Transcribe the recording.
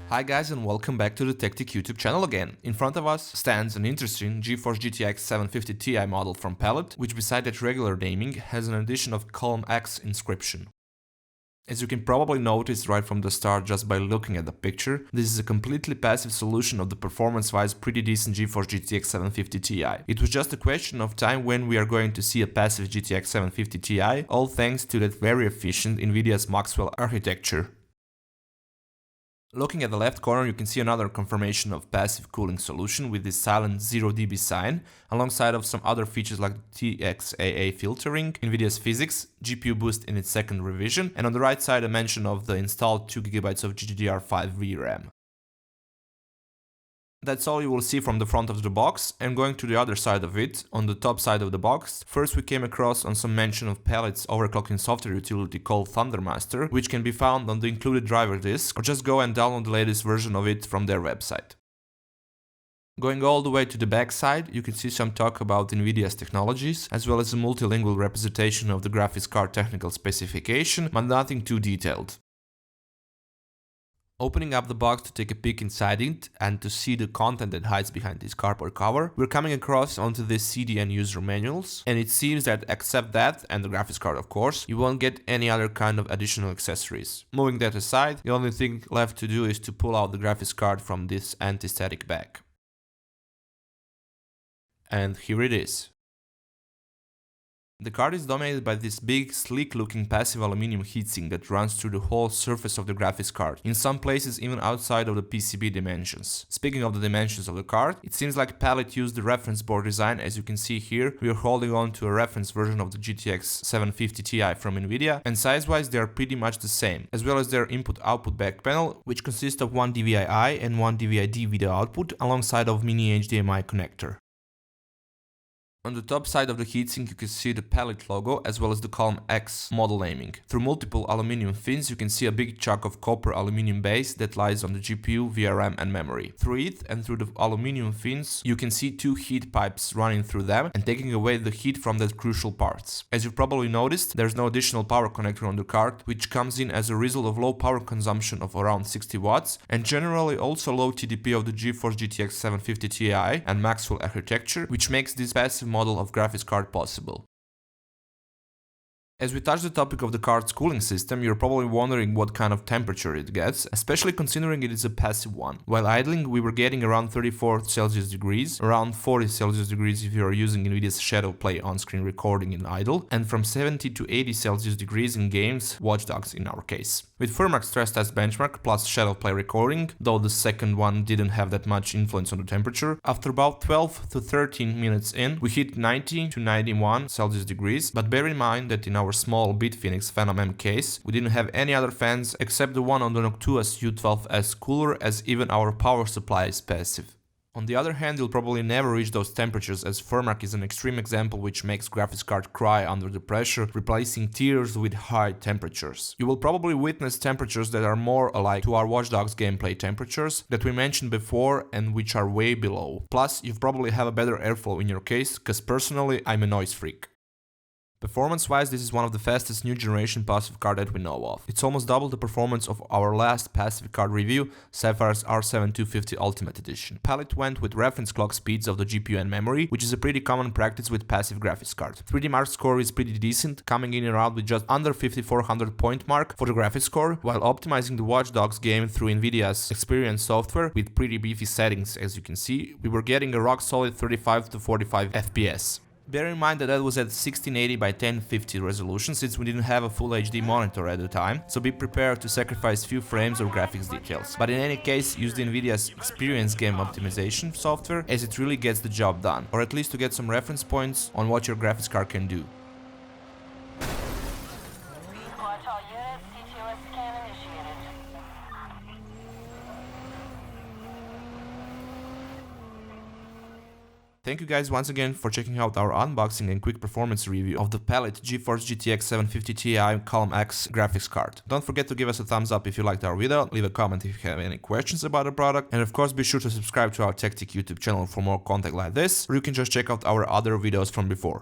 Hi guys and welcome back to the Ti YouTube channel again. In front of us stands an interesting GeForce GTX 750 Ti model from Palit, which beside that regular naming has an addition of KalmX inscription. As you can probably notice right from the start just by looking at the picture, this is a completely passive solution of the performance-wise pretty decent GeForce GTX 750 Ti. It was just a question of time when we are going to see a passive GTX 750 Ti, all thanks to that very efficient Nvidia's MacLeod architecture. Looking at the left corner, you can see another confirmation of passive cooling solution with this silent 0 dB sign, alongside of some other features like TXAA filtering, Nvidia's physics, GPU boost in its second revision, and on the right side a mention of the installed 2 GB of GDDR5 VRAM. That's all you will see from the front of the box, and going to the other side of it, on the top side of the box, first we came across on some mention of Palit's overclocking software utility called Thundermaster, which can be found on the included driver disk, or just go and download the latest version of it from their website. Going all the way to the back side, you can see some talk about Nvidia's technologies, as well as a multilingual representation of the graphics card technical specification, but nothing too detailed. Opening up the box to take a peek inside it and to see the content that hides behind this cardboard cover, we're coming across onto this CD and user manuals, and it seems that except that, and the graphics card of course, you won't get any other kind of additional accessories. Moving that aside, the only thing left to do is to pull out the graphics card from this anti-static bag. And here it is. The card is dominated by this big, sleek-looking passive aluminum heatsink that runs through the whole surface of the graphics card, in some places even outside of the PCB dimensions. Speaking of the dimensions of the card, it seems like Palit used the reference board design. As you can see here, we are holding on to a reference version of the GTX 750 Ti from Nvidia, and size-wise they are pretty much the same, as well as their input-output back panel, which consists of one DVI-I and one DVI-D video output, alongside of mini HDMI connector. On the top side of the heatsink you can see the Palit logo as well as the KalmX model naming. Through multiple aluminum fins you can see a big chunk of copper aluminum base that lies on the GPU, VRAM and memory. Through it and through the aluminum fins you can see two heat pipes running through them and taking away the heat from the crucial parts. As you've probably noticed, there's no additional power connector on the card, which comes in as a result of low power consumption of around 60 watts and generally also low TDP of the GeForce GTX 750 Ti and MacLeod architecture, which makes this passive model of graphics card possible. As we touch the topic of the card's cooling system, you're probably wondering what kind of temperature it gets, especially considering it is a passive one. While idling, we were getting around 34 Celsius degrees, around 40 Celsius degrees if you are using Nvidia's Shadow Play on-screen recording in idle, and from 70 to 80 Celsius degrees in games, Watch Dogs in our case. With Firmware stress test benchmark plus Shadow Play recording, though the second one didn't have that much influence on the temperature, after about 12 to 13 minutes in, we hit 90 to 91 Celsius degrees, but bear in mind that in our small Bitfinex Phantom M case, we didn't have any other fans except the one on the Noctua's U12S cooler, as even our power supply is passive. On the other hand, you'll probably never reach those temperatures, as Firmware is an extreme example which makes graphics card cry under the pressure, replacing tears with high temperatures. You will probably witness temperatures that are more alike to our Watch Dogs gameplay temperatures that we mentioned before and which are way below. Plus, you probably have a better airflow in your case, cause personally I'm a noise freak. Performance-wise, this is one of the fastest new generation passive card that we know of. It's almost double the performance of our last passive card review, Sapphire's R7 Ultimate Edition. Palit went with reference clock speeds of the GPU and memory, which is a pretty common practice with passive graphics card. 3D Mark score is pretty decent, coming in around with just under 5400 point mark for the graphics score, while optimizing the Watch Dogs game through Nvidia's Experience software with pretty beefy settings. As you can see, we were getting a rock solid 35 to 45 FPS. Bear in mind that was at 1680 by 1050 resolution, since we didn't have a full HD monitor at the time, so be prepared to sacrifice few frames or graphics details. But in any case, use the Nvidia's Experience game optimization software, as it really gets the job done, or at least to get some reference points on what your graphics card can do. Thank you guys once again for checking out our unboxing and quick performance review of the Palit GeForce GTX 750 Ti KalmX graphics card. Don't forget to give us a thumbs up if you liked our video, leave a comment if you have any questions about the product, and of course be sure to subscribe to our Ti YouTube channel for more content like this, or you can just check out our other videos from before.